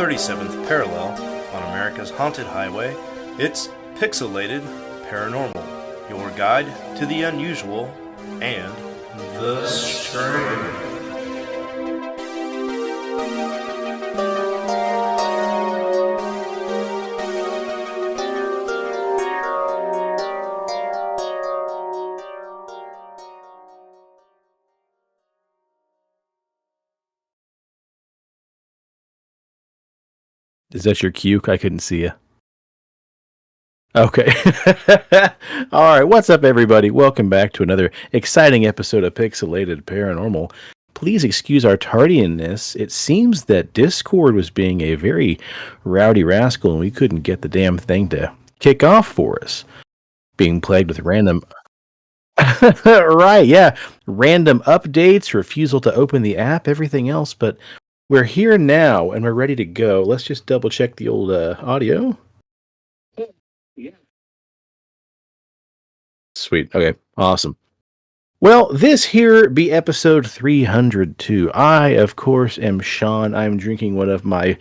37th parallel on America's haunted highway, it's Pixelated Paranormal, your guide to the unusual and the strange. Is that your cue? I couldn't see you. Okay. All right. What's up, everybody? Welcome back to another exciting episode of Pixelated Paranormal. Please excuse our tardiness. It seems that Discord was being a very rowdy rascal and we couldn't get the damn thing to kick off for us. Being plagued with random... Right, yeah. Random updates, refusal to open the app, everything else, but... We're here now, and we're ready to go. Let's just double check the old audio. Yeah. Sweet. Okay. Awesome. Well, this here be episode 302. I, of course, am Sean. I'm drinking one of my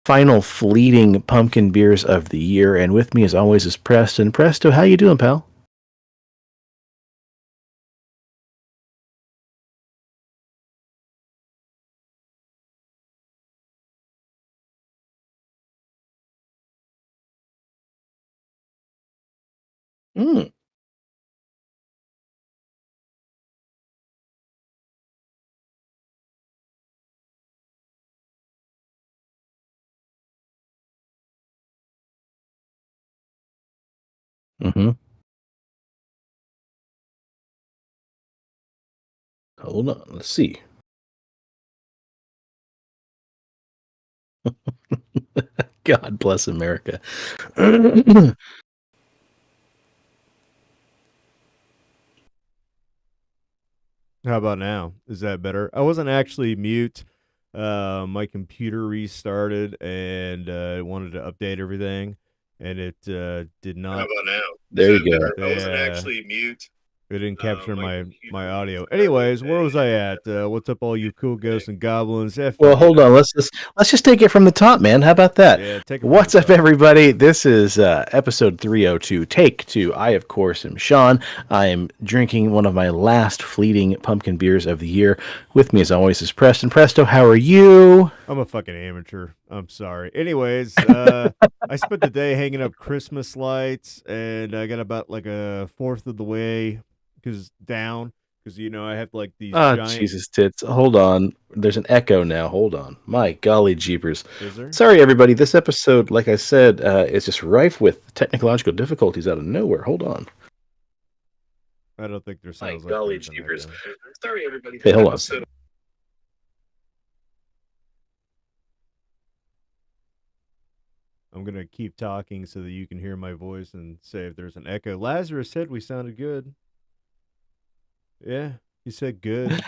final fleeting pumpkin beers of the year, and with me, as always, is Preston. Presto, how you doing, pal? Mm. Mm-hmm. Hold on. Let's see. God bless America. How about now? Is that better? I wasn't actually mute. My computer restarted and wanted to update everything, and it did not. How about now? There you go. I wasn't actually mute. It didn't capture my audio. Anyways, where was I at? What's up, all you cool ghosts and goblins? Well, hold on. Let's just take it from the top, man. How about that? Yeah, take it. What's up, everybody? This is episode 302, take two. I, of course, am Sean. I am drinking one of my last fleeting pumpkin beers of the year. With me, as always, is Preston. Presto, how are you? I'm a fucking amateur. I'm sorry. Anyways, I spent the day hanging up Christmas lights, and I got about like a fourth of the way because you know I have like these. Oh, Jesus tits! Hold on. There's an echo now. Hold on. My golly jeepers! Is there? Sorry, everybody. This episode, like I said, is just rife with technological difficulties out of nowhere. Hold on. I don't think there's. My golly jeepers! Sorry, everybody. Hey, hold on. I'm going to keep talking so that you can hear my voice and say if there's an echo. Lazarus said we sounded good. Yeah, he said good.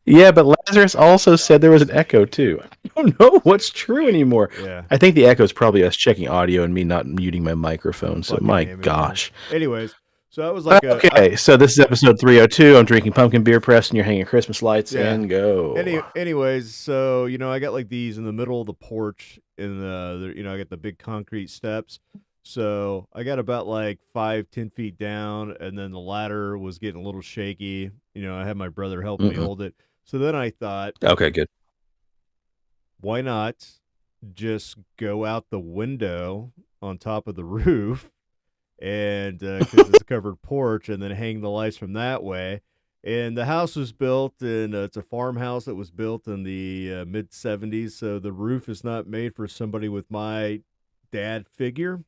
Yeah, but Lazarus also said there was an echo, too. I don't know what's true anymore. Yeah. I think the echo is probably us checking audio and me not muting my microphone, so my gosh. Anyways, so I was like... Okay, so this is episode 302. I'm drinking pumpkin beer, Preston. You're hanging Christmas lights, and go. Anyways, so, you know, I got like these in the middle of the porch, and I got the big concrete steps. So I got about like 5-10 feet down, and then the ladder was getting a little shaky. You know, I had my brother helping me hold it. So then I thought, okay, good. Why not just go out the window on top of the roof, and because it's a covered porch, and then hang the lights from that way. And the house was built, and it's a farmhouse that was built in the mid 70s. So the roof is not made for somebody with my dad figure.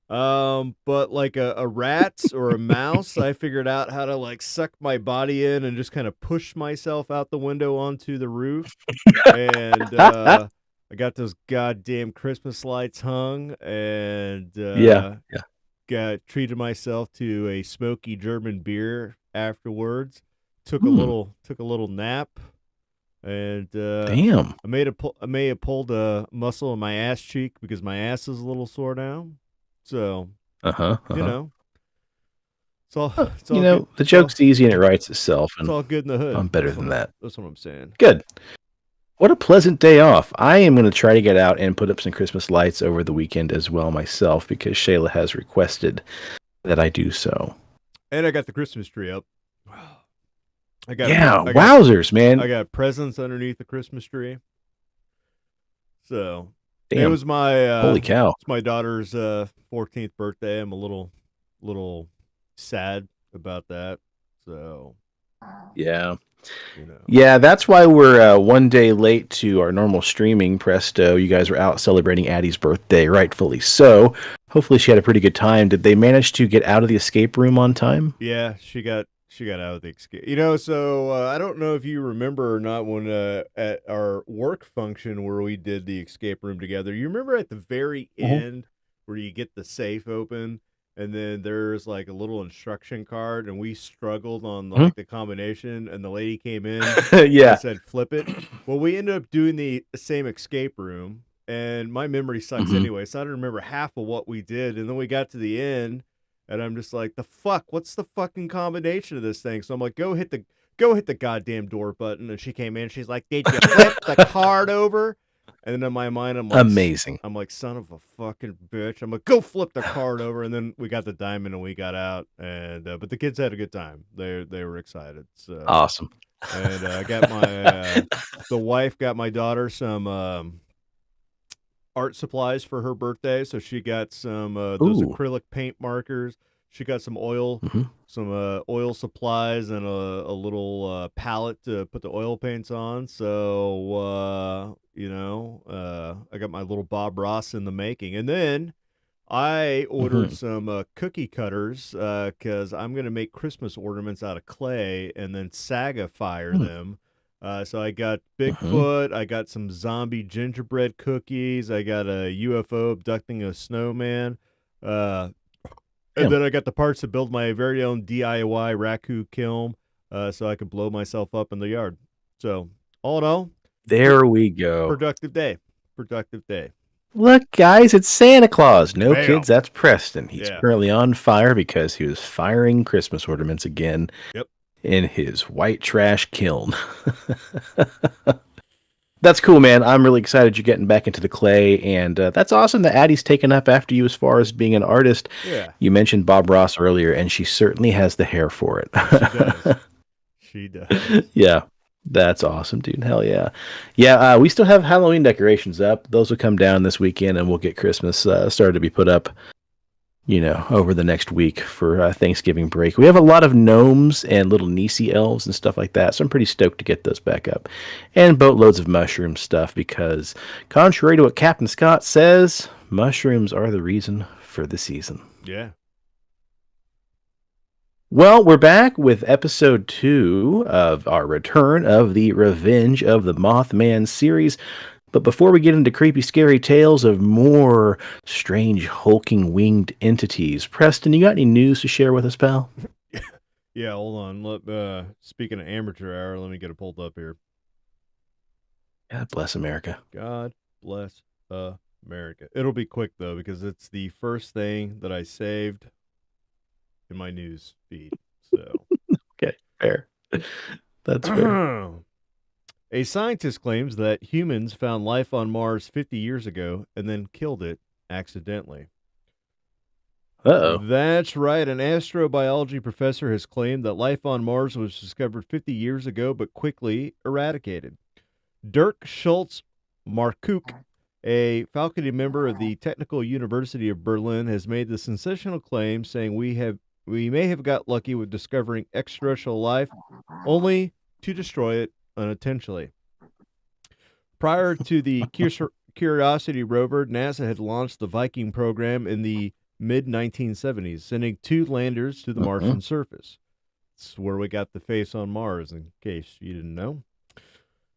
But like a rat or a mouse, I figured out how to like suck my body in and just kind of push myself out the window onto the roof. And I got those goddamn Christmas lights hung, and got treated myself to a smoky German beer afterwards. Took a little nap. And damn, I may have pulled a muscle in my ass cheek because my ass is a little sore now. So, you know, it's all you know, good. The joke's easy and it writes itself. And it's all good in the hood. I'm better than that. That's what I'm saying. Good. What a pleasant day off. I am going to try to get out and put up some Christmas lights over the weekend as well myself because Shayla has requested that I do so. And I got the Christmas tree up. Yeah, wowzers, I man. got presents underneath the Christmas tree. So it Damn. was my Holy cow. it's my daughter's 14th birthday. I'm a little sad about that. So Yeah. you know. Yeah, that's why we're one day late to our normal streaming. Presto, you guys were out celebrating Addie's birthday, rightfully so. Hopefully she had a pretty good time. Did they manage to get out of the escape room on time? Yeah, she got out of the escape. So I don't know if you remember or not when at our work function where we did the escape room together. You remember at the very end where you get the safe open and then there's like a little instruction card and we struggled on like the combination and the lady came in Yeah. and said flip it. Well, we ended up doing the same escape room and my memory sucks anyway, so I don't remember half of what we did. And then we got to the end and I'm just like, the fuck? What's the fucking combination of this thing? So I'm like, go hit the goddamn door button. And she came in. She's like, did you flip the card over? And then in my mind, I'm like, amazing. I'm like, son of a fucking bitch. I'm like, go flip the card over. And then we got the diamond and we got out. And but the kids had a good time. They were excited. So Awesome. And I got my the wife got my daughter some art supplies for her birthday, so she got some those acrylic paint markers. She got some oil, oil supplies, and a little palette to put the oil paints on. So I got my little Bob Ross in the making, and then I ordered some cookie cutters because I'm gonna make Christmas ornaments out of clay and then Saga fire them. So I got Bigfoot, I got some zombie gingerbread cookies, I got a UFO abducting a snowman, and then I got the parts to build my very own DIY raku kiln so I could blow myself up in the yard. So all in all, there we go. Productive day. Look, guys, it's Santa Claus. No, kids, that's Preston. He's currently on fire because he was firing Christmas ornaments again. Yep. In his white trash kiln. That's cool, man. I'm really excited you're getting back into the clay, and that's awesome that Addie's taken up after you as far as being an artist. Yeah. You mentioned Bob Ross earlier, and she certainly has the hair for it. She does. Yeah. That's awesome, dude. Hell yeah. Yeah, we still have Halloween decorations up. Those will come down this weekend, and we'll get Christmas started to be put up over the next week for Thanksgiving break. We have a lot of gnomes and little Nisi elves and stuff like that, so I'm pretty stoked to get those back up. And boatloads of mushroom stuff because, contrary to what Captain Scott says, mushrooms are the reason for the season. Yeah. Well, we're back with episode 2 of our return of the Revenge of the Mothman series. But before we get into creepy, scary tales of more strange, hulking, winged entities, Preston, you got any news to share with us, pal? Yeah, hold on. Speaking of amateur hour, let me get it pulled up here. God bless America. God bless America. It'll be quick, though, because it's the first thing that I saved in my news feed. So okay, fair. That's fair. A scientist claims that humans found life on Mars 50 years ago and then killed it accidentally. Uh-oh. That's right. An astrobiology professor has claimed that life on Mars was discovered 50 years ago but quickly eradicated. Dirk Schultz Markuk, a faculty member of the Technical University of Berlin, has made the sensational claim saying we may have got lucky with discovering extraterrestrial life, only to destroy it unintentionally. Prior to the Curiosity rover, NASA had launched the Viking program in the mid-1970s, sending 2 landers to the Martian surface. It's where we got the face on Mars, in case you didn't know.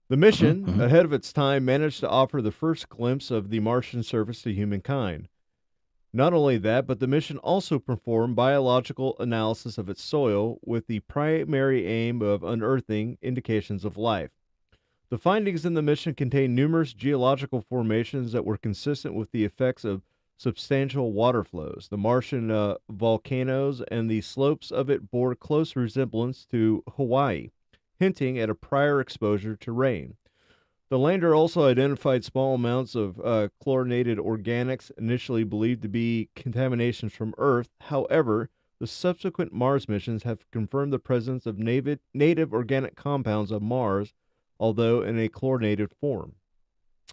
The mission, ahead of its time, managed to offer the first glimpse of the Martian surface to humankind. Not only that, but the mission also performed biological analysis of its soil with the primary aim of unearthing indications of life. The findings in the mission contained numerous geological formations that were consistent with the effects of substantial water flows. The Martian volcanoes and the slopes of it bore close resemblance to Hawaii, hinting at a prior exposure to rain. The lander also identified small amounts of chlorinated organics, initially believed to be contaminations from Earth. However, the subsequent Mars missions have confirmed the presence of native organic compounds on Mars, although in a chlorinated form.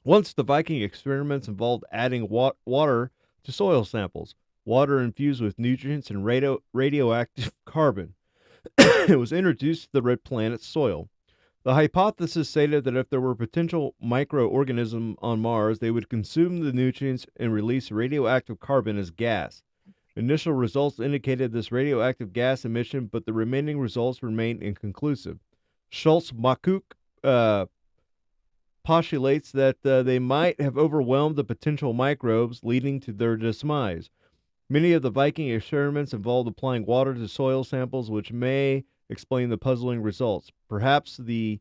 Once the Viking experiments involved adding water to soil samples, water infused with nutrients and radioactive carbon. It was introduced to the red planet's soil. The hypothesis stated that if there were potential microorganisms on Mars, they would consume the nutrients and release radioactive carbon as gas. Initial results indicated this radioactive gas emission, but the remaining results remain inconclusive. Schultz-Makuk postulates that they might have overwhelmed the potential microbes, leading to their demise. Many of the Viking experiments involved applying water to soil samples, which may explain the puzzling results. Perhaps the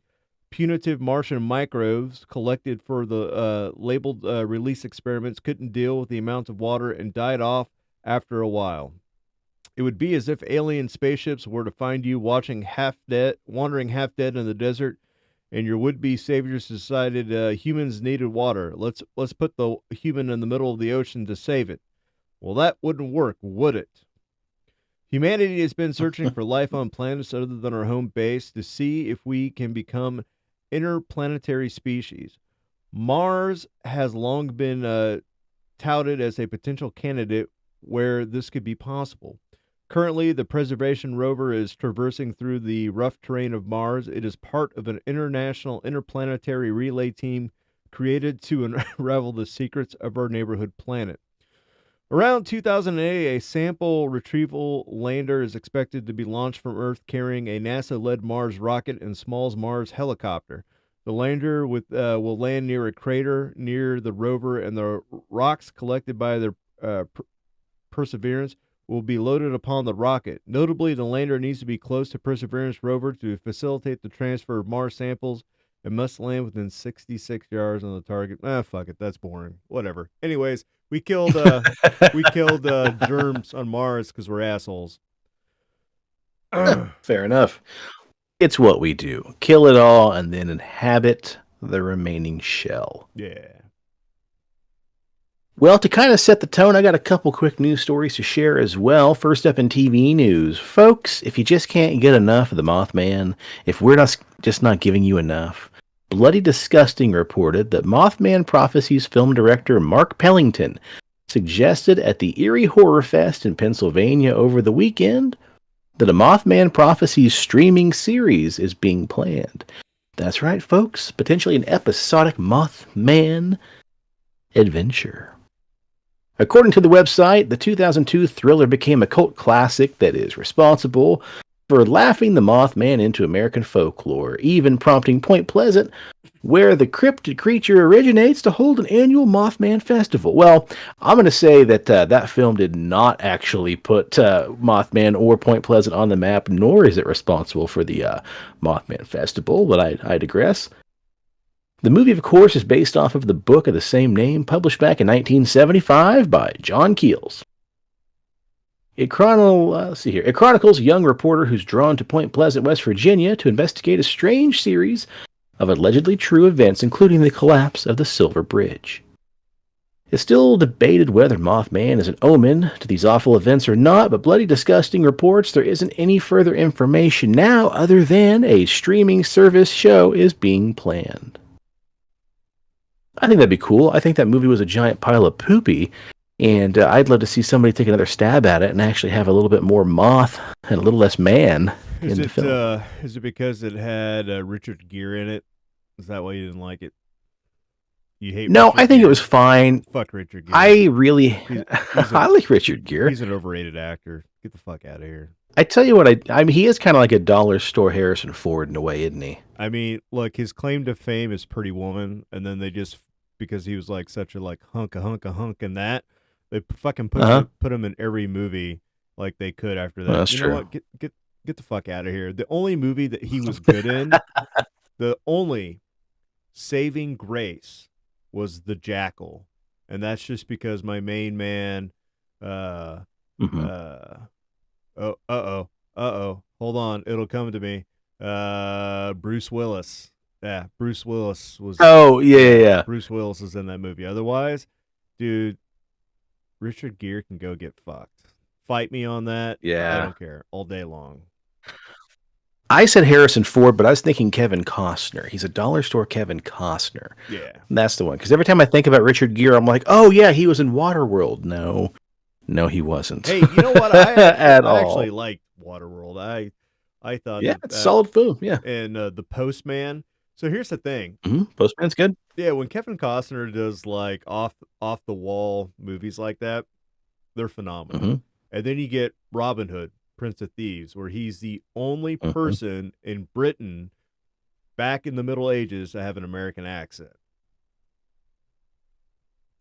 punitive Martian microbes collected for the labeled release experiments couldn't deal with the amount of water and died off after a while. It would be as if alien spaceships were to find you wandering half dead in the desert, and your would-be saviors decided humans needed water. Let's put the human in the middle of the ocean to save it. Well, that wouldn't work, would it? Humanity has been searching for life on planets other than our home base to see if we can become interplanetary species. Mars has long been touted as a potential candidate where this could be possible. Currently, the Preservation rover is traversing through the rough terrain of Mars. It is part of an international interplanetary relay team created to unravel the secrets of our neighborhood planet. Around 2008, a sample retrieval lander is expected to be launched from Earth carrying a NASA-led Mars rocket and small Mars helicopter. The lander will land near a crater near the rover, and the rocks collected by the Perseverance will be loaded upon the rocket. Notably, the lander needs to be close to Perseverance rover to facilitate the transfer of Mars samples and must land within 66 yards on the target. Fuck it, that's boring. Whatever. Anyways, we killed germs on Mars because we're assholes. Fair enough. It's what we do. Kill it all and then inhabit the remaining shell. Yeah. Well, to kind of set the tone, I got a couple quick news stories to share as well. First up in TV news. Folks, if you just can't get enough of the Mothman, if we're just not giving you enough, Bloody Disgusting reported that Mothman Prophecies film director Mark Pellington suggested at the Erie Horror Fest in Pennsylvania over the weekend that a Mothman Prophecies streaming series is being planned. That's right, folks. Potentially an episodic Mothman adventure. According to the website, the 2002 thriller became a cult classic that is responsible for laughing the Mothman into American folklore, even prompting Point Pleasant, where the cryptid creature originates, to hold an annual Mothman festival. Well, I'm going to say that that film did not actually put Mothman or Point Pleasant on the map, nor is it responsible for the Mothman festival, but I digress. The movie, of course, is based off of the book of the same name, published back in 1975 by John Keels. It chronicles a young reporter who's drawn to Point Pleasant, West Virginia, to investigate a strange series of allegedly true events, including the collapse of the Silver Bridge. It's still debated whether Mothman is an omen to these awful events or not, but Bloody Disgusting reports there isn't any further information now other than a streaming service show is being planned. I think that'd be cool. I think that movie was a giant pile of poopy, and I'd love to see somebody take another stab at it and actually have a little bit more moth and a little less man in the film. Is it because it had Richard Gere in it? Is that why you didn't like it? You hate? No, Richard I think Gere? it was fine. Fuck Richard Gere. I really, I like Richard Gere. He's an overrated actor. Get the fuck out of here. I tell you what, I mean, he is kind of like a dollar store Harrison Ford in a way, isn't he? I mean, look, his claim to fame is Pretty Woman, and then they just, because he was like such a like hunk in that, they fucking put him in every movie like they could after that. That's you true. know what? Get the fuck out of here. The only movie that he was good in, the only saving grace was The Jackal, and that's just because my main man, hold on, it'll come to me. Bruce Willis. Yeah, Bruce Willis was. Oh, yeah. Bruce Willis is in that movie. Otherwise, dude, Richard Gere can go get fucked. Fight me on that. I Yeah. don't care. All day long. I said Harrison Ford, but I was thinking Kevin Costner. He's a dollar store Kevin Costner. Yeah. That's the one. Because every time I think about Richard Gere, I'm like, oh, yeah, he was in Waterworld. No, he wasn't. Hey, you know what? I actually liked Waterworld. I thought it's solid food. Yeah. And The Postman. So here's the thing. Postman's good. Yeah, when Kevin Costner does like off the wall movies like that, they're phenomenal. And then you get Robin Hood, Prince of Thieves, where he's the only person in Britain back in the Middle Ages to have an American accent.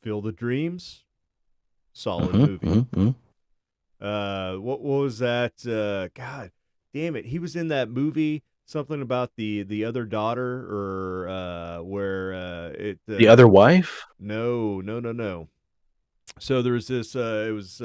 Field of Dreams, solid movie. What was that? God damn it. He was in that movie, something about the other daughter, or where it... The Other Wife? No. So there was this, it was...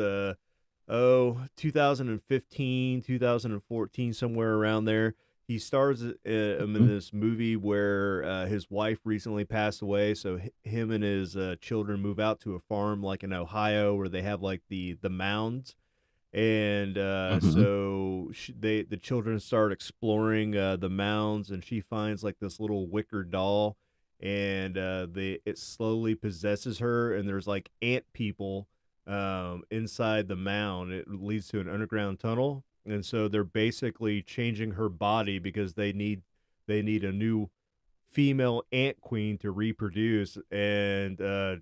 2015, 2014, somewhere around there. He stars in this movie where his wife recently passed away, so him and his children move out to a farm like in Ohio where they have like the mounds, and so the children start exploring the mounds, and she finds like this little wicker doll, and it slowly possesses her, and there's like ant people inside the mound. It leads to an underground tunnel, and so they're basically changing her body because they need a new female ant queen to reproduce. And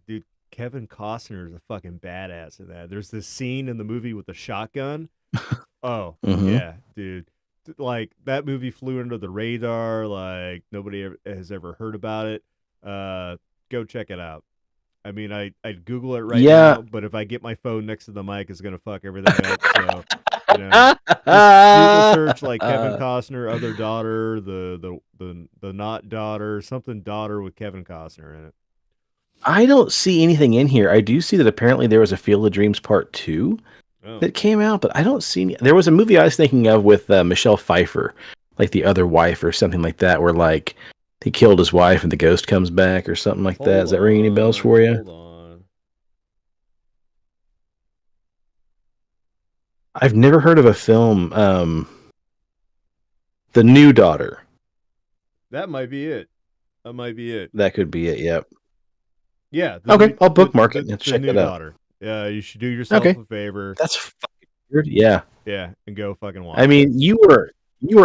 dude, Kevin Costner is a fucking badass in that. There's this scene in the movie with the shotgun. Oh yeah, dude, like that movie flew under the radar, like nobody has ever heard about it. Go check it out. I mean, I'd Google it right now, but if I get my phone next to the mic, it's gonna fuck everything up. So, just Google search like Kevin Costner, other daughter, the not daughter, something daughter with Kevin Costner in it. I don't see anything in here. I do see that apparently there was a Field of Dreams Part 2 that came out, but I don't see any. There was a movie I was thinking of with Michelle Pfeiffer, like The Other Wife or something like that, where like he killed his wife and the ghost comes back or something like that. Does that ring any bells for you? Hold on. I've never heard of a film, The New Daughter. That might be it. That could be it, yep. Yeah. Okay, I'll bookmark it and check it out. Daughter. Yeah, you should do yourself a favor. That's fucking weird. Yeah. Yeah, and go fucking watch I mean, you were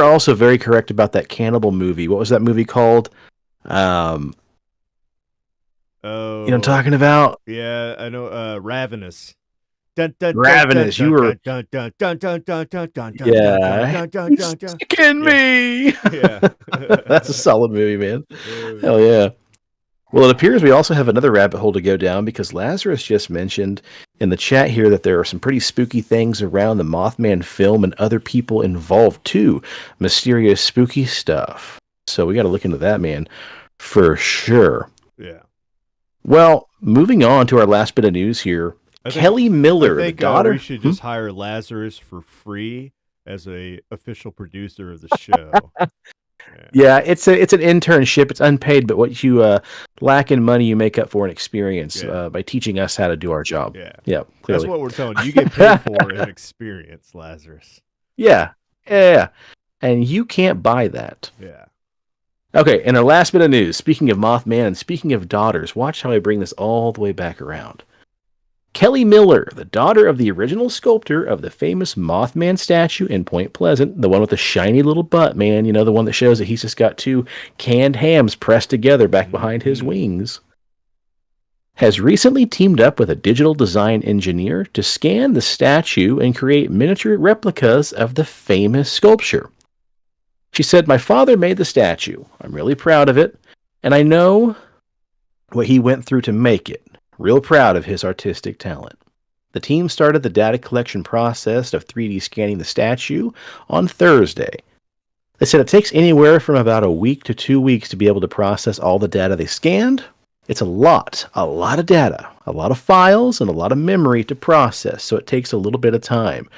also very correct about that cannibal movie. What was that movie called? You know what I'm talking about? Yeah, I know. Ravenous. Ravenous. You were. Yeah. Kidding me. Yeah. That's a solid movie, man. Hell yeah. Well, it appears we also have another rabbit hole to go down because Lazarus just mentioned in the chat here that there are some pretty spooky things around the Mothman film and other people involved too. Mysterious, spooky stuff. So we got to look into that, man, for sure. Yeah. Well, moving on to our last bit of news here. Kelly Miller, the daughter. We should just hire Lazarus for free as a official producer of the show. Yeah, it's an internship. It's unpaid, but what you lack in money, you make up for in experience by teaching us how to do our job. Yeah, clearly. That's what we're telling you. You get paid for in experience, Lazarus. Yeah, and you can't buy that. Yeah. Okay, and our last bit of news. Speaking of Mothman and speaking of daughters, watch how I bring this all the way back around. Kelly Miller, the daughter of the original sculptor of the famous Mothman statue in Point Pleasant, the one with the shiny little butt, man, you know, the one that shows that he's just got two canned hams pressed together back behind his wings, has recently teamed up with a digital design engineer to scan the statue and create miniature replicas of the famous sculpture. She said, "My father made the statue. I'm really proud of it, and I know what he went through to make it. Real proud of his artistic talent." The team started the data collection process of 3D scanning the statue on Thursday. They said it takes anywhere from about a week to 2 weeks to be able to process all the data they scanned. It's a lot of data, a lot of files, and a lot of memory to process, so it takes a little bit of time.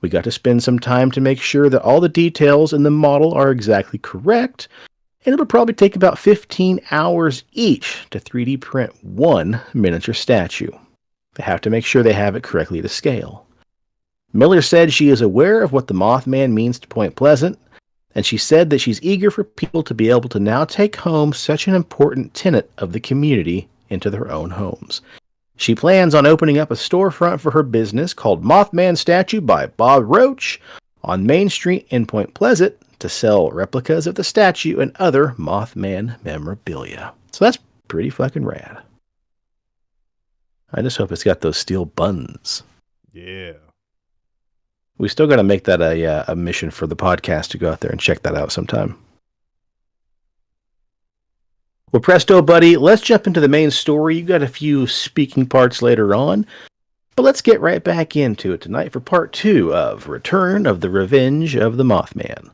We got to spend some time to make sure that all the details in the model are exactly correct, and it'll probably take about 15 hours each to 3D print one miniature statue. They have to make sure they have it correctly to scale. Miller said she is aware of what the Mothman means to Point Pleasant, and she said that she's eager for people to be able to now take home such an important tenet of the community into their own homes. She plans on opening up a storefront for her business called Mothman Statue by Bob Roach on Main Street in Point Pleasant to sell replicas of the statue and other Mothman memorabilia. So that's pretty fucking rad. I just hope it's got those steel buns. Yeah. We still got to make that a mission for the podcast to go out there and check that out sometime. Well, presto, buddy, let's jump into the main story. You got a few speaking parts later on, but let's get right back into it tonight for part 2 of Return of the Revenge of the Mothman.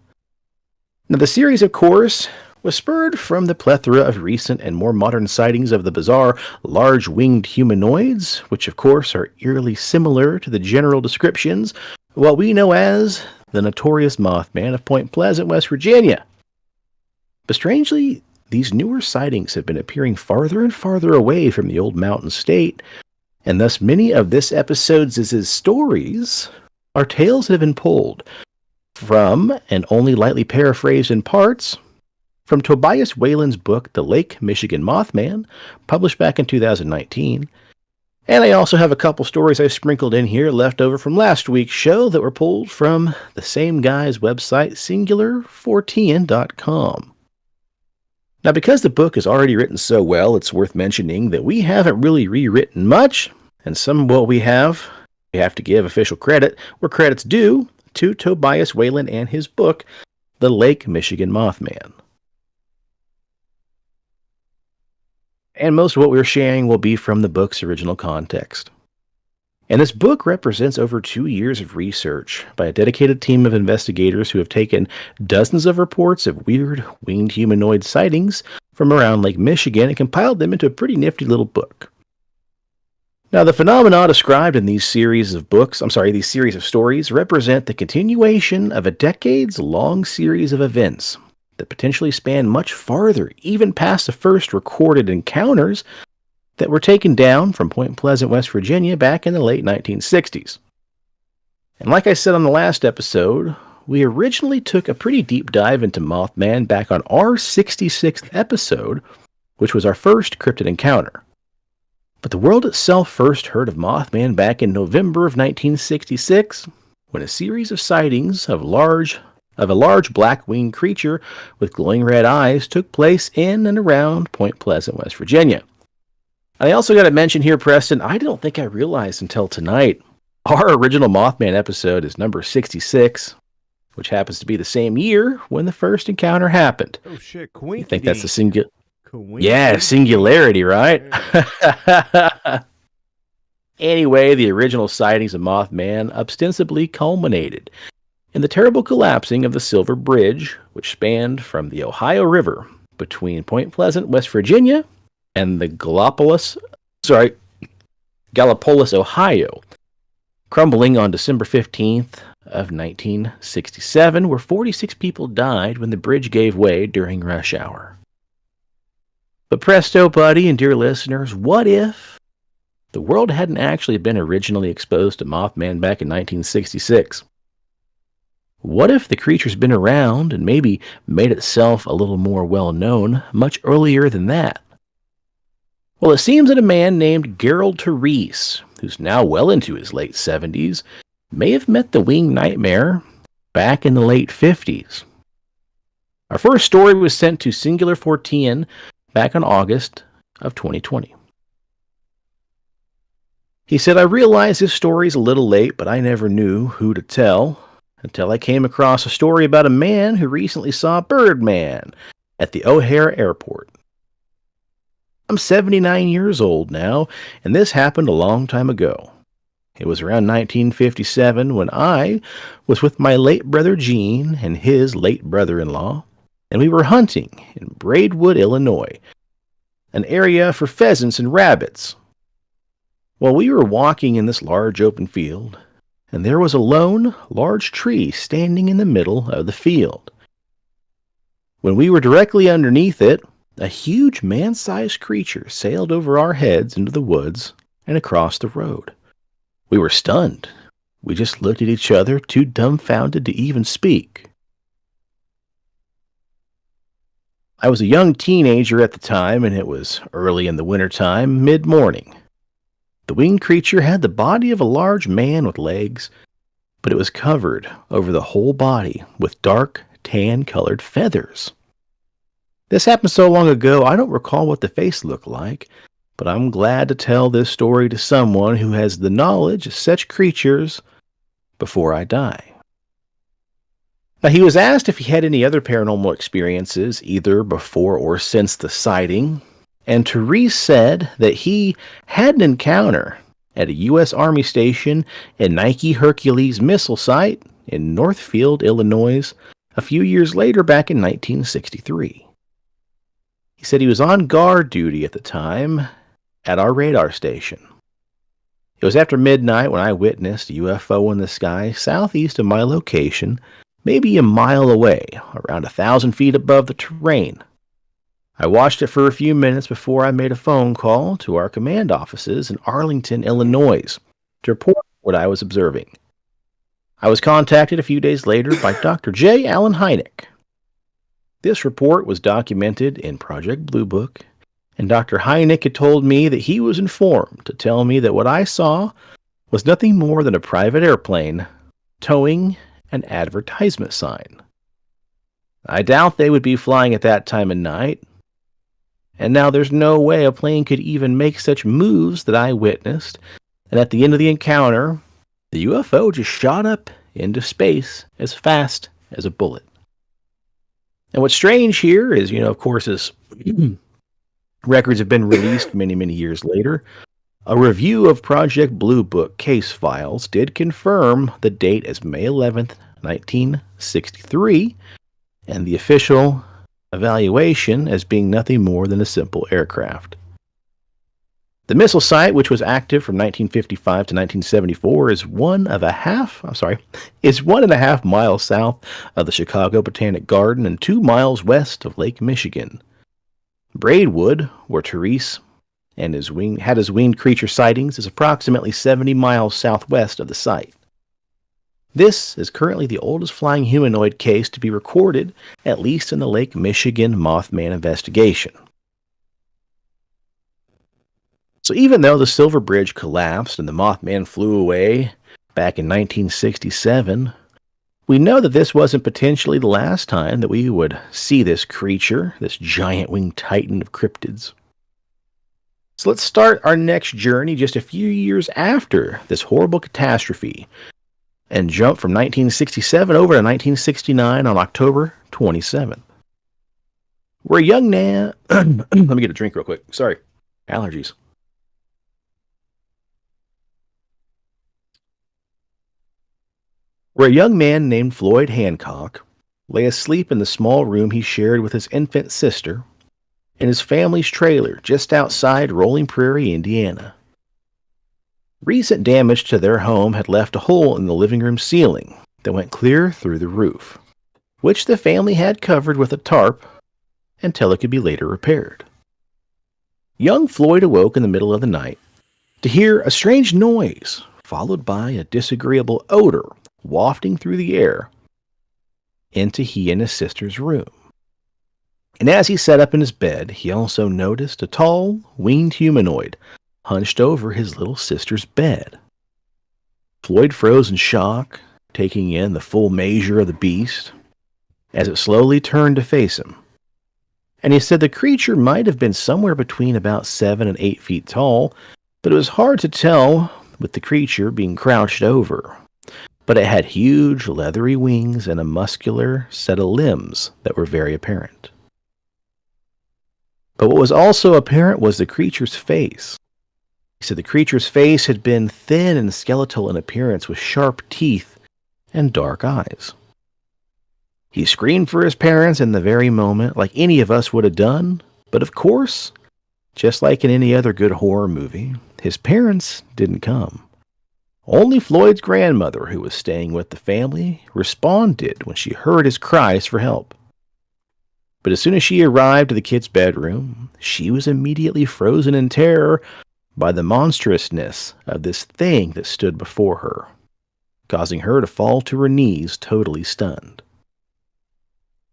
Now, the series, of course, was spurred from the plethora of recent and more modern sightings of the bizarre large-winged humanoids, which, of course, are eerily similar to the general descriptions of what we know as the notorious Mothman of Point Pleasant, West Virginia. But strangely, these newer sightings have been appearing farther and farther away from the old mountain state, and thus many of this episode's stories are tales that have been pulled from, and only lightly paraphrased in parts, from Tobias Whalen's book, The Lake Michigan Mothman, published back in 2019. And I also have a couple stories I sprinkled in here left over from last week's show that were pulled from the same guy's website, singular14.com. Now, because the book is already written so well, it's worth mentioning that we haven't really rewritten much, and some of what we have to give official credit where credit's due to Tobias Whalen and his book, The Lake Michigan Mothman. And most of what we're sharing will be from the book's original context. And this book represents over 2 years of research by a dedicated team of investigators who have taken dozens of reports of weird winged humanoid sightings from around Lake Michigan and compiled them into a pretty nifty little book. Now, the phenomena described in these series of stories represent the continuation of a decades-long series of events that potentially span much farther, even past the first recorded encounters that were taken down from Point Pleasant, West Virginia back in the late 1960s. And like I said on the last episode, we originally took a pretty deep dive into Mothman back on our 66th episode, which was our first cryptid encounter. But the world itself first heard of Mothman back in November of 1966, when a series of sightings of a large black-winged creature with glowing red eyes took place in and around Point Pleasant, West Virginia. I also got to mention here, Preston, I don't think I realized until tonight, our original Mothman episode is number 66, which happens to be the same year when the first encounter happened. Oh shit, You think that's a singularity, right? Yeah. Anyway, the original sightings of Mothman ostensibly culminated in the terrible collapsing of the Silver Bridge, which spanned from the Ohio River between Point Pleasant, West Virginia, and the Gallipolis, Ohio, crumbling on December 15th of 1967, where 46 people died when the bridge gave way during rush hour. But presto, buddy, and dear listeners, what if the world hadn't actually been originally exposed to Mothman back in 1966? What if the creature's been around and maybe made itself a little more well-known much earlier than that? Well, it seems that a man named Gerald Therese, who's now well into his late 70s, may have met the winged nightmare back in the late 50s. Our first story was sent to Singular 14 back in August of 2020. He said, I realize this story's a little late, but I never knew who to tell until I came across a story about a man who recently saw Birdman at the O'Hare Airport. I'm 79 years old now, and this happened a long time ago. It was around 1957 when I was with my late brother Gene and his late brother-in-law, and we were hunting in Braidwood, Illinois, an area for pheasants and rabbits. Well, we were walking in this large open field, and there was a lone, large tree standing in the middle of the field. When we were directly underneath it, a huge man-sized creature sailed over our heads into the woods and across the road. We were stunned. We just looked at each other, too dumbfounded to even speak. I was a young teenager at the time, and it was early in the wintertime, mid-morning. The winged creature had the body of a large man with legs, but it was covered over the whole body with dark, tan-colored feathers. This happened so long ago, I don't recall what the face looked like, but I'm glad to tell this story to someone who has the knowledge of such creatures before I die. Now, he was asked if he had any other paranormal experiences, either before or since the sighting, and Therese said that he had an encounter at a U.S. Army station in Nike Hercules missile site in Northfield, Illinois, a few years later back in 1963. He said he was on guard duty at the time at our radar station. It was after midnight when I witnessed a UFO in the sky southeast of my location, maybe a mile away, around 1,000 feet above the terrain. I watched it for a few minutes before I made a phone call to our command offices in Arlington, Illinois, to report what I was observing. I was contacted a few days later by Dr. J. Allen Hynek. This report was documented in Project Blue Book, and Dr. Hynek had told me that he was informed to tell me that what I saw was nothing more than a private airplane towing an advertisement sign. I doubt they would be flying at that time of night, and now there's no way a plane could even make such moves that I witnessed, and at the end of the encounter, the UFO just shot up into space as fast as a bullet. And what's strange here is, of course, as records have been released many, many years later, a review of Project Blue Book case files did confirm the date as May 11th, 1963, and the official evaluation as being nothing more than a simple aircraft. The missile site, which was active from 1955 to 1974, is 1.5 miles south of the Chicago Botanic Garden and 2 miles west of Lake Michigan. Braidwood, where Therese and had his winged creature sightings, is approximately 70 miles southwest of the site. This is currently the oldest flying humanoid case to be recorded, at least in the Lake Michigan Mothman investigation. So even though the Silver Bridge collapsed and the Mothman flew away back in 1967, we know that this wasn't potentially the last time that we would see this creature, this giant winged titan of cryptids. So let's start our next journey just a few years after this horrible catastrophe and jump from 1967 over to 1969 on October 27th. Where a young man... Let me get a drink real quick. Sorry. Allergies. Where a young man named Floyd Hancock lay asleep in the small room he shared with his infant sister in his family's trailer just outside Rolling Prairie, Indiana. Recent damage to their home had left a hole in the living room ceiling that went clear through the roof, which the family had covered with a tarp until it could be later repaired. Young Floyd awoke in the middle of the night to hear a strange noise, followed by a disagreeable odor wafting through the air into he and his sister's room. And as he sat up in his bed, he also noticed a tall, winged humanoid hunched over his little sister's bed. Floyd froze in shock, taking in the full measure of the beast as it slowly turned to face him. And he said the creature might have been somewhere between about 7 and 8 feet tall, but it was hard to tell with the creature being crouched over. But it had huge, leathery wings and a muscular set of limbs that were very apparent. But what was also apparent was the creature's face. He said the creature's face had been thin and skeletal in appearance with sharp teeth and dark eyes. He screamed for his parents in the very moment, like any of us would have done, but of course, just like in any other good horror movie, his parents didn't come. Only Floyd's grandmother, who was staying with the family, responded when she heard his cries for help. But as soon as she arrived at the kid's bedroom, she was immediately frozen in terror by the monstrousness of this thing that stood before her, causing her to fall to her knees totally stunned.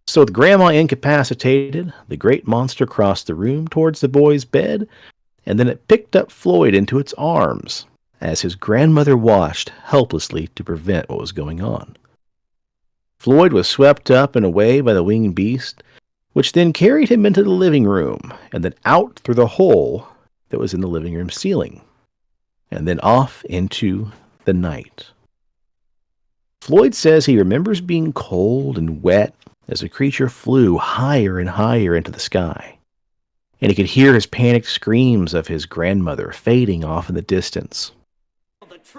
So with Grandma incapacitated, the great monster crossed the room towards the boy's bed, and then it picked up Floyd into its arms as his grandmother watched helplessly to prevent what was going on. Floyd was swept up and away by the winged beast, which then carried him into the living room and then out through the hole that was in the living room ceiling, and then off into the night. Floyd says he remembers being cold and wet as the creature flew higher and higher into the sky, and he could hear his panicked screams of his grandmother fading off in the distance.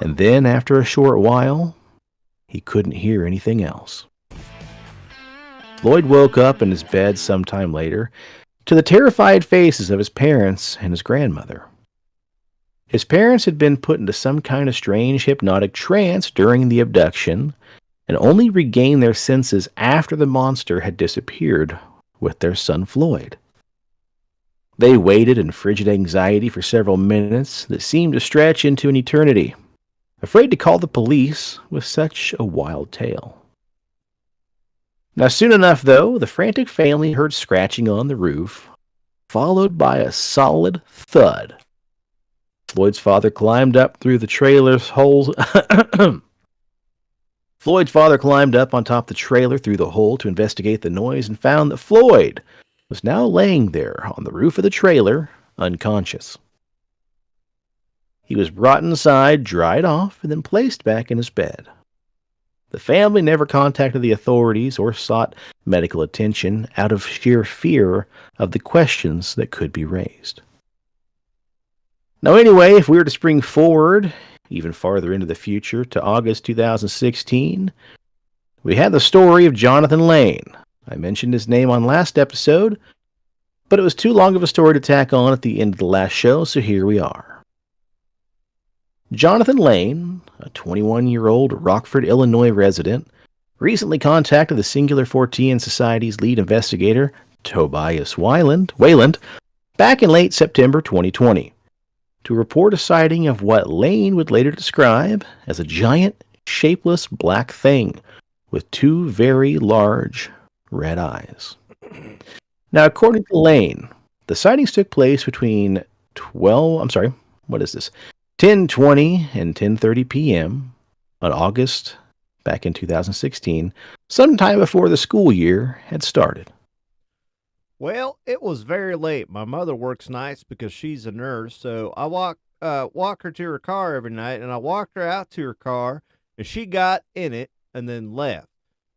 And then, after a short while, he couldn't hear anything else. Floyd woke up in his bed sometime later to the terrified faces of his parents and his grandmother. His parents had been put into some kind of strange hypnotic trance during the abduction and only regained their senses after the monster had disappeared with their son Floyd. They waited in frigid anxiety for several minutes that seemed to stretch into an eternity, afraid to call the police with such a wild tale. Now, soon enough, though, the frantic family heard scratching on the roof, followed by a solid thud. Floyd's father climbed up through the trailer's holes. Floyd's father climbed up on top of the trailer through the hole to investigate the noise and found that Floyd was now laying there on the roof of the trailer, unconscious. He was brought inside, dried off, and then placed back in his bed. The family never contacted the authorities or sought medical attention out of sheer fear of the questions that could be raised. Now anyway, if we were to spring forward even farther into the future to August 2016, we had the story of Jonathan Lane. I mentioned his name on last episode, but it was too long of a story to tack on at the end of the last show, so here we are. Jonathan Lane, a 21-year-old Rockford, Illinois resident, recently contacted the Singular Fortean Society's lead investigator, Tobias Wayland, back in late September 2020, to report a sighting of what Lane would later describe as a giant, shapeless black thing with two very large red eyes. Now, according to Lane, the sightings took place between 10:20 and 10:30 p.m. on August back in 2016, sometime before the school year had started. Well, it was very late. My mother works nights because she's a nurse, so I walk her to her car every night, and I walked her out to her car, and she got in it and then left.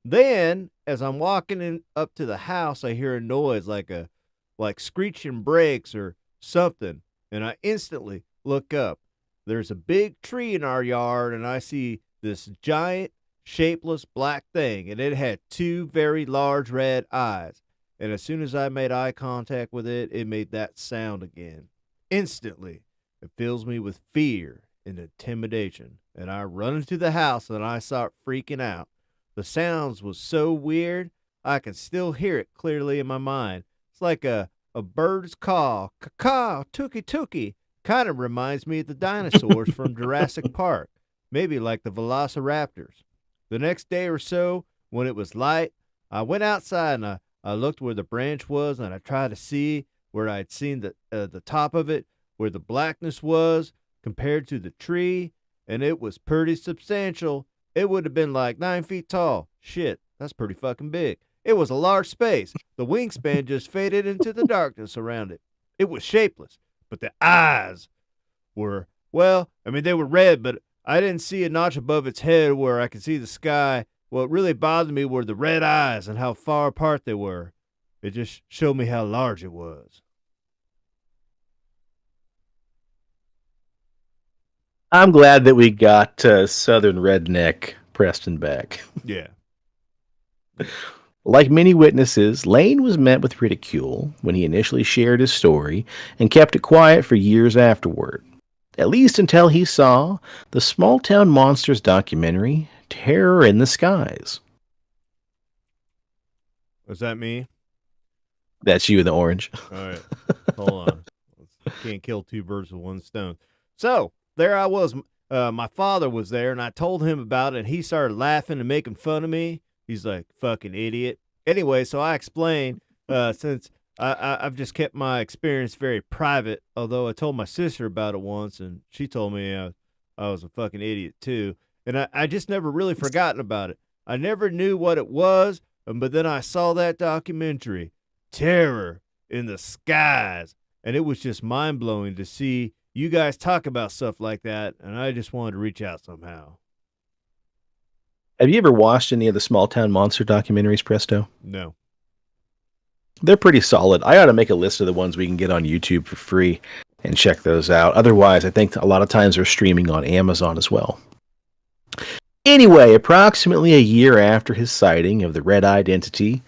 Then, as I'm walking up to the house, I hear a noise like screeching brakes or something, and I instantly look up. There's a big tree in our yard, and I see this giant, shapeless black thing, and it had two very large red eyes. And as soon as I made eye contact with it, it made that sound again. Instantly, it fills me with fear and intimidation, and I run into the house and I start freaking out. The sounds was so weird, I can still hear it clearly in my mind. It's like a bird's call, caw, tookie tookie. Kind of reminds me of the dinosaurs from Jurassic Park, maybe like the velociraptors. The next day or so, when it was light, I went outside and I looked where the branch was, and I tried to see where I'd seen the top of it, where the blackness was compared to the tree, and it was pretty substantial. It would have been like 9 feet tall. Shit, that's pretty fucking big. It was a large space. The wingspan just faded into the darkness around it. It was shapeless, but the eyes were, they were red, but I didn't see a notch above its head where I could see the sky. What really bothered me were the red eyes and how far apart they were. It just showed me how large it was. I'm glad that we got Southern Redneck Preston back. Yeah. Like many witnesses, Lane was met with ridicule when he initially shared his story and kept it quiet for years afterward, at least until he saw the Small Town Monsters documentary, Terror in the Skies. Was that me? That's you in the orange. All right, hold on. Can't kill two birds with one stone. So there I was. My father was there, and I told him about it, and he started laughing and making fun of me. He's like, fucking idiot. Anyway, so I explained, since I've just kept my experience very private, although I told my sister about it once, and she told me I was a fucking idiot too. And I just never really forgotten about it. I never knew what it was, but then I saw that documentary, Terror in the Skies, and it was just mind-blowing to see you guys talk about stuff like that, and I just wanted to reach out somehow. Have you ever watched any of the small town monster documentaries, Presto? No. They're pretty solid. I ought to make a list of the ones we can get on YouTube for free and check those out. Otherwise, I think a lot of times they're streaming on Amazon as well. Anyway, approximately a year after his sighting of the red-eyed entity,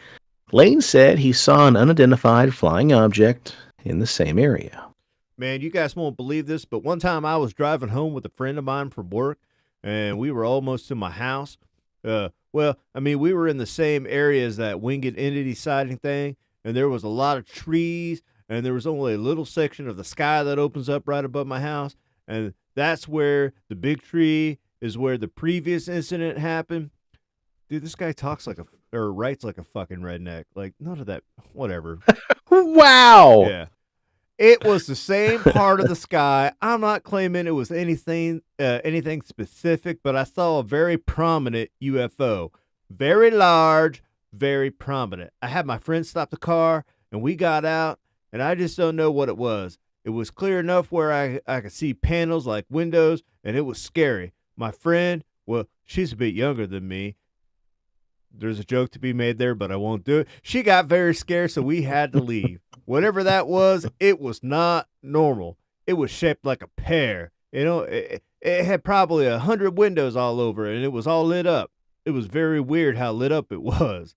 Lane said he saw an unidentified flying object in the same area. Man, you guys won't believe this, but one time I was driving home with a friend of mine from work, and we were almost to my house. Well, I mean, we were in the same area as that winged entity sighting thing, and there was a lot of trees, and there was only a little section of the sky that opens up right above my house, and that's where the big tree is where the previous incident happened. Dude, this guy talks like or writes like a fucking redneck. Like, none of that, whatever. Wow! Yeah. It was the same part of the sky. I'm not claiming it was anything specific, but I saw a very prominent UFO. Very large, very prominent. I had my friend stop the car, and we got out, and I just don't know what it was. It was clear enough where I could see panels like windows, and it was scary. My friend, well, she's a bit younger than me. There's a joke to be made there, but I won't do it. She got very scared, so we had to leave. Whatever that was, it was not normal. It was shaped like a pear. You know, it had probably 100 windows all over it, and it was all lit up. It was very weird how lit up it was.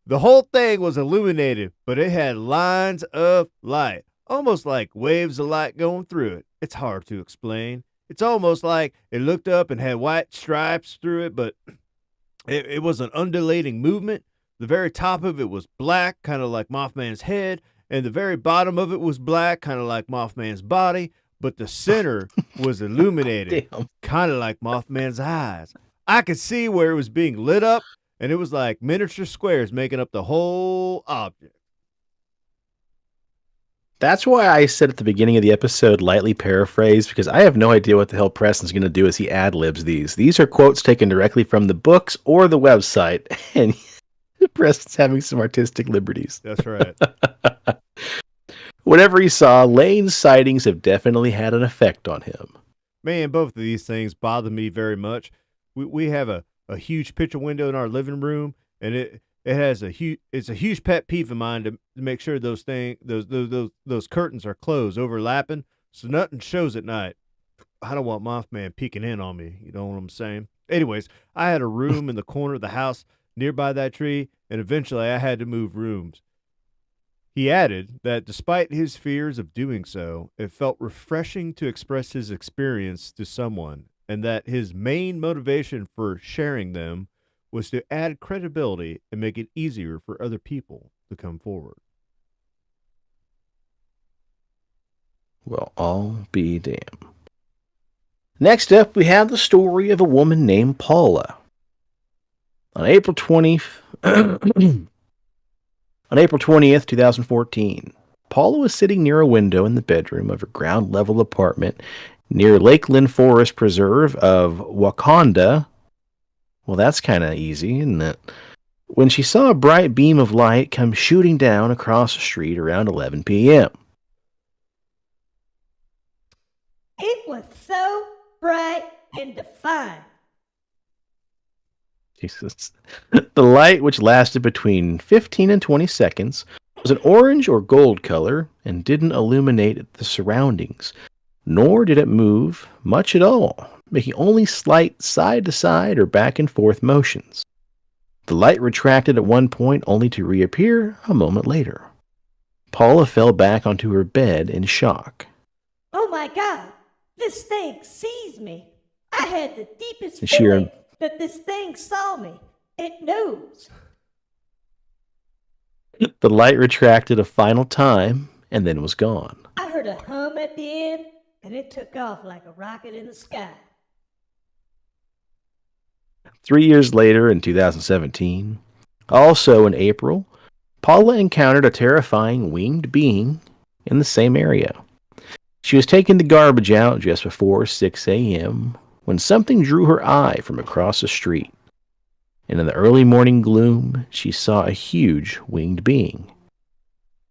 The whole thing was illuminated, but it had lines of light, almost like waves of light going through it. It's hard to explain. It's almost like it looked up and had white stripes through it, but it was an undulating movement. The very top of it was black, kind of like Mothman's head, and the very bottom of it was black, kind of like Mothman's body, but the center was illuminated, kind of like Mothman's eyes. I could see where it was being lit up, and it was like miniature squares making up the whole object. That's why I said at the beginning of the episode, lightly paraphrased, because I have no idea what the hell Preston's going to do as he ad-libs these. These are quotes taken directly from the books or the website, and Preston's having some artistic liberties. That's right. Whatever he saw, Lane's sightings have definitely had an effect on him. Man, both of these things bother me very much. We have a huge picture window in our living room, and it's a huge pet peeve of mine to make sure those curtains are closed, overlapping, so nothing shows at night. I don't want Mothman peeking in on me. You know what I'm saying? Anyways, I had a room in the corner of the house nearby that tree, and eventually I had to move rooms. He added that despite his fears of doing so, it felt refreshing to express his experience to someone, and that his main motivation for sharing them was to add credibility and make it easier for other people to come forward. Well, I'll be damned. Next up, we have the story of a woman named Paula. On April 20th, 2014, Paula was sitting near a window in the bedroom of her ground-level apartment near Lakeland Forest Preserve of Wakanda. Well, that's kind of easy, isn't it? When she saw a bright beam of light come shooting down across the street around 11 p.m. It was so bright and defined. Jesus. The light, which lasted between 15 and 20 seconds, was an orange or gold color and didn't illuminate the surroundings, nor did it move much at all, making only slight side-to-side or back-and-forth motions. The light retracted at one point only to reappear a moment later. Paula fell back onto her bed in shock. Oh my God, this thing sees me. I had the deepest And feeling that this thing saw me. It knows. The light retracted a final time and then was gone. I heard a hum at the end, and it took off like a rocket in the sky. 3 years later, in 2017, also in April, Paula encountered a terrifying winged being in the same area. She was taking the garbage out just before 6 a.m. when something drew her eye from across the street. And in the early morning gloom, she saw a huge winged being.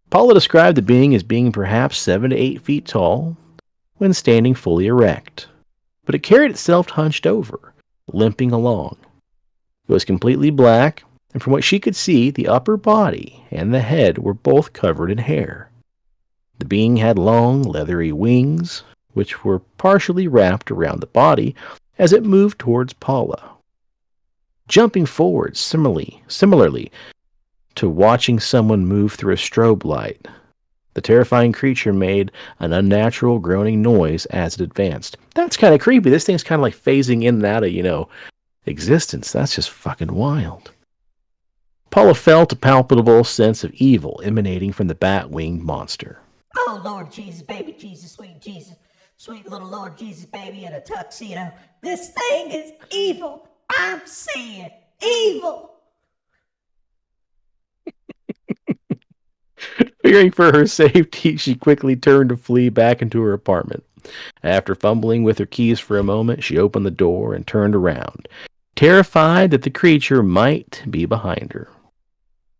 Paula described the being as being perhaps 7 to 8 feet tall when standing fully erect, but it carried itself hunched over, limping along. It was completely black, and from what she could see, the upper body and the head were both covered in hair. The being had long, leathery wings, which were partially wrapped around the body as it moved towards Paula. Jumping forward similarly to watching someone move through a strobe light, the terrifying creature made an unnatural groaning noise as it advanced. That's kind of creepy. This thing's kind of like phasing in and out of, existence. That's just fucking wild. Paula felt a palpable sense of evil emanating from the bat-winged monster. Oh, Lord Jesus, baby Jesus, sweet little Lord Jesus, baby in a tuxedo. This thing is evil. I'm seeing evil. Fearing for her safety, she quickly turned to flee back into her apartment. After fumbling with her keys for a moment, she opened the door and turned around, terrified that the creature might be behind her.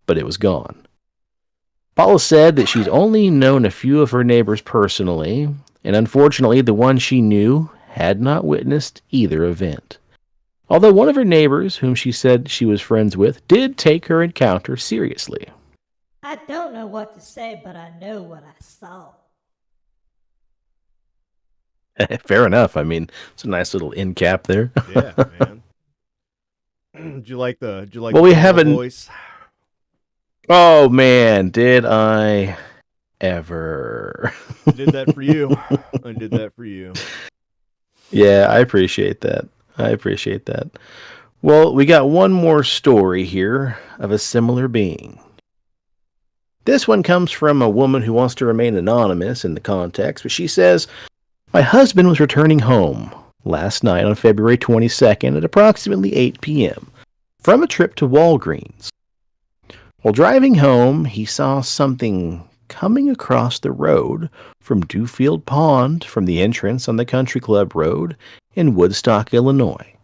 But it was gone. Paula said that she's only known a few of her neighbors personally, and unfortunately the one she knew had not witnessed either event. Although one of her neighbors, whom she said she was friends with, did take her encounter seriously. I don't know what to say, but I know what I saw. Fair enough. I mean, it's a nice little end cap there. Yeah, man. Did you like the Well, we Paula haven't- voice? Oh, man, did I ever. I did that for you. I did that for you. Yeah, I appreciate that. Well, we got one more story here of a similar being. This one comes from a woman who wants to remain anonymous in the context, but she says, "My husband was returning home last night on February 22nd at approximately 8 p.m. from a trip to Walgreens. While driving home, he saw something coming across the road from Dewfield Pond from the entrance on the Country Club Road in Woodstock, Illinois.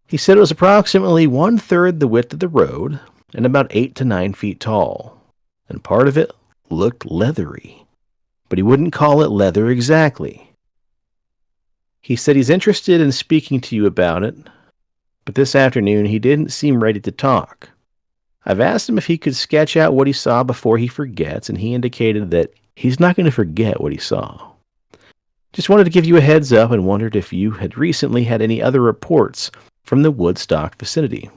He said it was approximately 1/3 the width of the road and about 8 to 9 feet tall, and part of it looked leathery, but he wouldn't call it leather exactly. He said he's interested in speaking to you about it, but this afternoon he didn't seem ready to talk. I've asked him if he could sketch out what he saw before he forgets, and he indicated that he's not going to forget what he saw. Just wanted to give you a heads up and wondered if you had recently had any other reports from the Woodstock vicinity."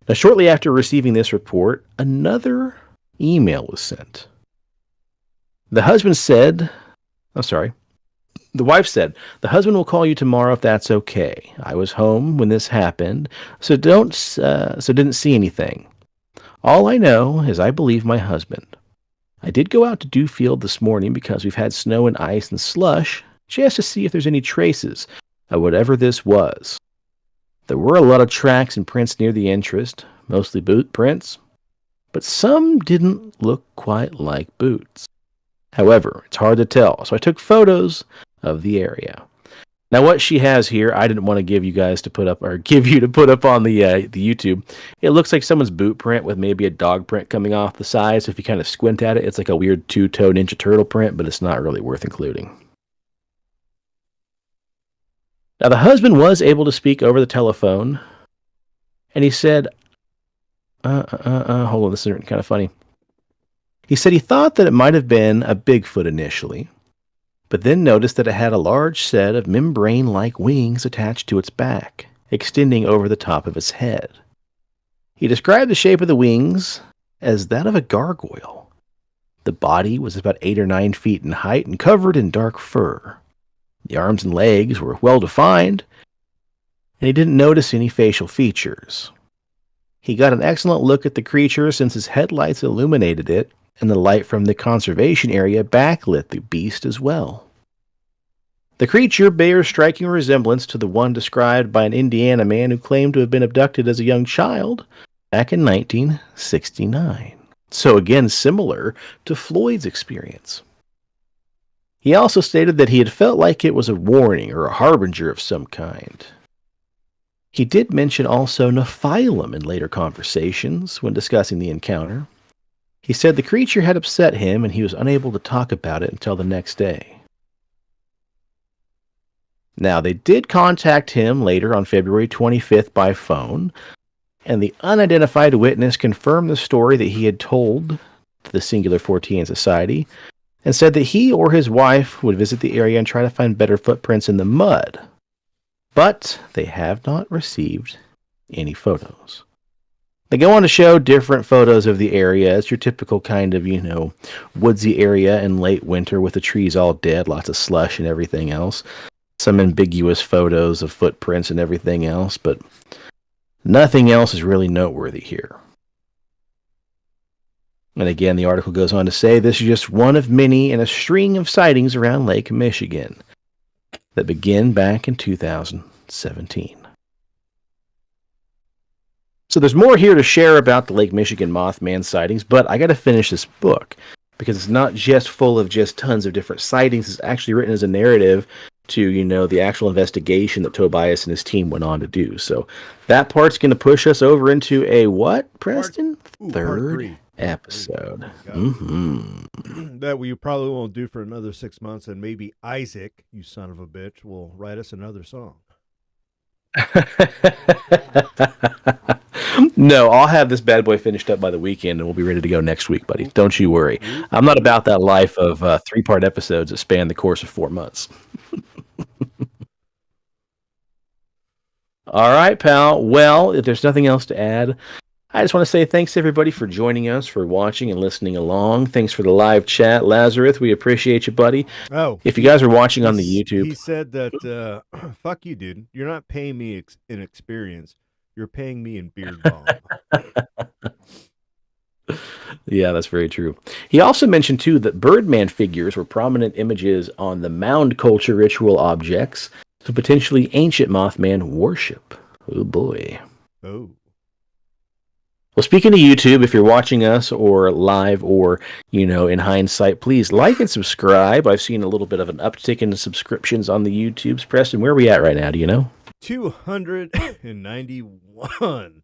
Now, shortly after receiving this report, another email was sent. The wife said, "The husband will call you tomorrow if that's okay. I was home when this happened, so didn't see anything. All I know is I believe my husband. I did go out to Dewfield this morning because we've had snow and ice and slush, just to see if there's any traces of whatever this was. There were a lot of tracks and prints near the entrance, mostly boot prints, but some didn't look quite like boots. However, it's hard to tell, so I took photos of the area." Now, what she has here, I didn't want to give you to put up on the YouTube. It looks like someone's boot print with maybe a dog print coming off the side. So if you kind of squint at it, it's like a weird two-toe Ninja Turtle print, but it's not really worth including. Now, the husband was able to speak over the telephone, and he said, hold on, this is kind of funny. He said he thought that it might have been a Bigfoot initially, but then noticed that it had a large set of membrane-like wings attached to its back, extending over the top of its head. He described the shape of the wings as that of a gargoyle. The body was about 8 or 9 feet in height and covered in dark fur. The arms and legs were well defined, and he didn't notice any facial features. He got an excellent look at the creature since his headlights illuminated it, and the light from the conservation area backlit the beast as well. The creature bears striking resemblance to the one described by an Indiana man who claimed to have been abducted as a young child back in 1969. So again, similar to Floyd's experience. He also stated that he had felt like it was a warning or a harbinger of some kind. He did mention also Nephilim in later conversations when discussing the encounter. He said the creature had upset him and he was unable to talk about it until the next day. Now, they did contact him later on February 25th by phone, and the unidentified witness confirmed the story that he had told to the Singular Fortean Society and said that he or his wife would visit the area and try to find better footprints in the mud. But they have not received any photos. They go on to show different photos of the area. It's your typical kind of, woodsy area in late winter with the trees all dead, lots of slush and everything else. Some ambiguous photos of footprints and everything else, but nothing else is really noteworthy here. And again, the article goes on to say this is just one of many in a string of sightings around Lake Michigan that begin back in 2017. So there's more here to share about the Lake Michigan Mothman sightings, but I got to finish this book because it's not just full of just tons of different sightings. It's actually written as a narrative to, the actual investigation that Tobias and his team went on to do. So that part's going to push us over into a what, Preston? Third episode. That we probably won't do for another 6 months, and maybe Isaac, you son of a bitch, will write us another song. No, I'll have this bad boy finished up by the weekend, and we'll be ready to go next week, buddy. Don't you worry. I'm not about that life of 3-part episodes that span the course of 4 months. All right, pal. Well, if there's nothing else to add, I just want to say thanks to everybody for joining us, for watching and listening along. Thanks for the live chat, Lazarus. We appreciate you, buddy. Oh, if you guys are watching on the YouTube, he said that fuck you, dude. You're not paying me in experience. You're paying me in beard balm. Yeah, that's very true. He also mentioned, too, that Birdman figures were prominent images on the mound culture ritual objects, so potentially ancient Mothman worship. Oh, boy. Oh. Well, speaking of YouTube, if you're watching us or live or, in hindsight, please like and subscribe. I've seen a little bit of an uptick in subscriptions on the YouTubes. Preston, where are we at right now? Do you know? 291.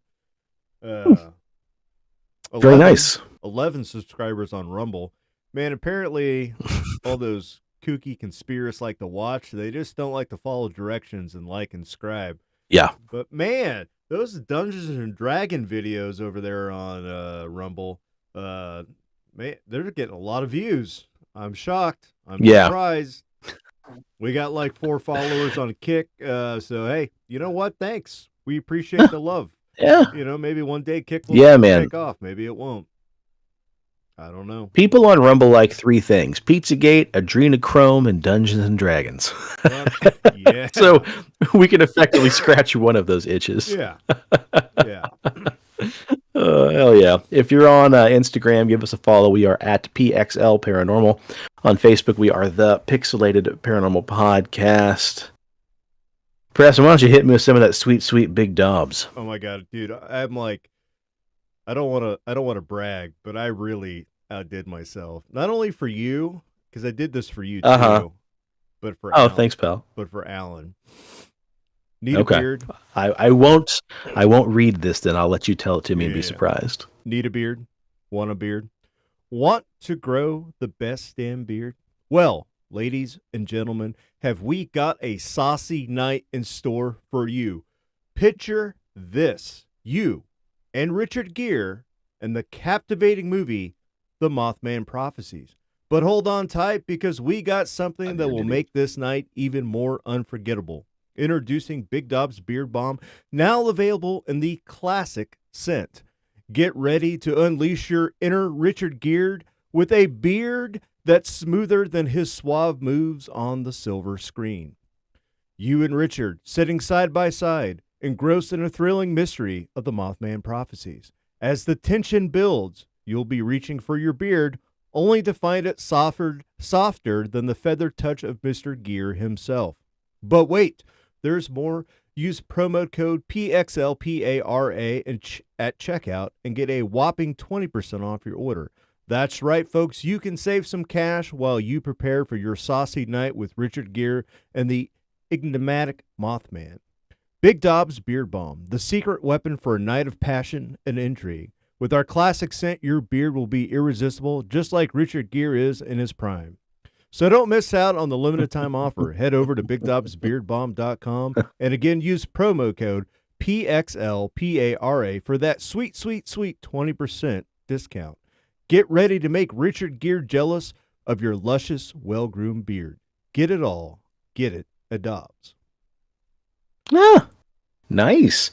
Very nice. 11 subscribers on Rumble. Man, apparently all those kooky conspiracists like to watch. They just don't like to follow directions and like and subscribe. Yeah. But man, those Dungeons and Dragon videos over there on Rumble, man, they're getting a lot of views. I'm shocked. I'm surprised. We got like 4 followers on Kick. So, hey, you know what? Thanks. We appreciate the love. Yeah. Maybe one day Kick will take off. Maybe it won't. I don't know. People on Rumble like 3 things: Pizzagate, Adrenochrome, and Dungeons and Dragons. Yeah. So we can effectively scratch one of those itches. Yeah. Yeah. Hell yeah. If you're on Instagram, give us a follow. We are at PXL Paranormal. On Facebook, we are the Pixelated Paranormal Podcast. Preston, why don't you hit me with some of that sweet, sweet Big Dobbs? Oh my God, dude. I'm like, I don't want to brag, but I really outdid myself. Not only for you, because I did this for you too, but for Alan, thanks, pal. But for Alan. Need a beard? I won't read this. Then I'll let you tell it to me and be surprised. Need a beard? Want a beard? Want to grow the best damn beard? Well, ladies and gentlemen, have we got a saucy night in store for you? Picture this: you and Richard Gere and the captivating movie, The Mothman Prophecies. But hold on tight, because we got something that will make this night even more unforgettable. Introducing Big Dobbs Beard Balm, now available in the classic scent. Get ready to unleash your inner Richard Gere with a beard that's smoother than his suave moves on the silver screen. You and Richard sitting side by side, engrossed in a thrilling mystery of the Mothman prophecies. As the tension builds, you'll be reaching for your beard, only to find it softer than the feathered touch of Mr. Gear himself. But wait, there's more. Use promo code PXLPARA at checkout and get a whopping 20% off your order. That's right, folks. You can save some cash while you prepare for your saucy night with Richard Gere and the enigmatic Mothman. Big Dob's Beard Balm, the secret weapon for a night of passion and intrigue. With our classic scent, your beard will be irresistible, just like Richard Gere is in his prime. So don't miss out on the limited time offer. Head over to BigDobsBeardBalm.com and again use promo code PXLPARA for that sweet, sweet, sweet 20% discount. Get ready to make Richard Gere jealous of your luscious, well-groomed beard. Get it all. Get it at Dobbs. Ah, nice.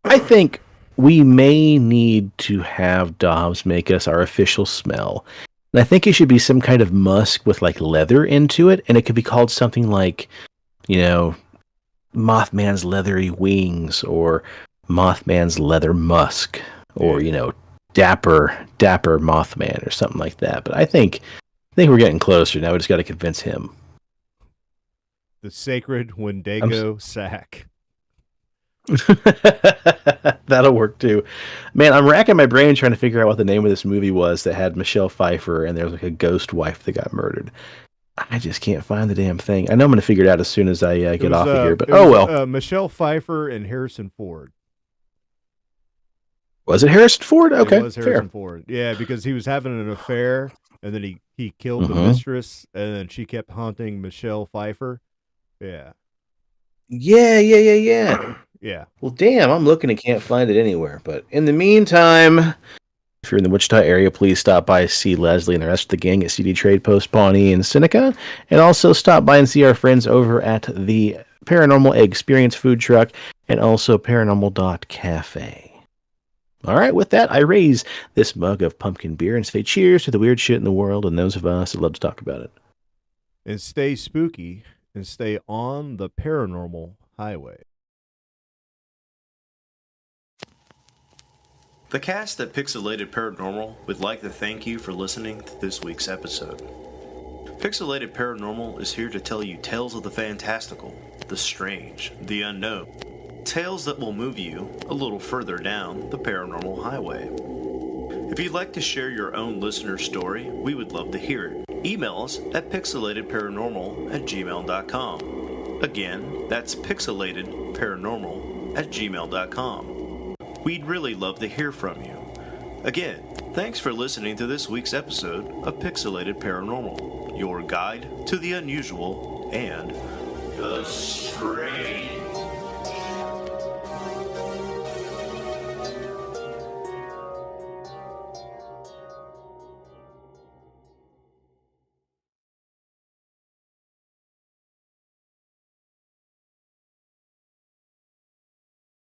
I think we may need to have Dobbs make us our official smell. And I think it should be some kind of musk with like leather into it, and it could be called something like, Mothman's leathery wings, or Mothman's leather musk, or dapper Mothman, or something like that. But I think we're getting closer now. We just got to convince him. The sacred Wendigo sack. That'll work too. Man, I'm racking my brain trying to figure out what the name of this movie was that had Michelle Pfeiffer and there's like a ghost wife that got murdered. I just can't find the damn thing. I know I'm going to figure it out as soon as I get off of here, but Michelle Pfeiffer and Harrison Ford. Was it Harrison Ford? Okay, it was Harrison fair. Ford. Yeah, because he was having an affair, and then he killed the mistress, and then she kept haunting Michelle Pfeiffer. Yeah. Yeah. Yeah. Well, damn, I'm looking and can't find it anywhere. But in the meantime, if you're in the Wichita area, please stop by, see Leslie and the rest of the gang at CD Trade Post, Pawnee, and Seneca. And also stop by and see our friends over at the Paranormal Experience food truck and also paranormal.cafe. All right, with that, I raise this mug of pumpkin beer and say cheers to the weird shit in the world and those of us that love to talk about it. And stay spooky and stay on the paranormal highway. The cast at Pixelated Paranormal would like to thank you for listening to this week's episode. Pixelated Paranormal is here to tell you tales of the fantastical, the strange, the unknown. Tales that will move you a little further down the paranormal highway. If you'd like to share your own listener story, we would love to hear it. Email us at pixelatedparanormal@gmail.com. Again, that's pixelatedparanormal@gmail.com. We'd really love to hear from you. Again, thanks for listening to this week's episode of Pixelated Paranormal, your guide to the unusual and the strange.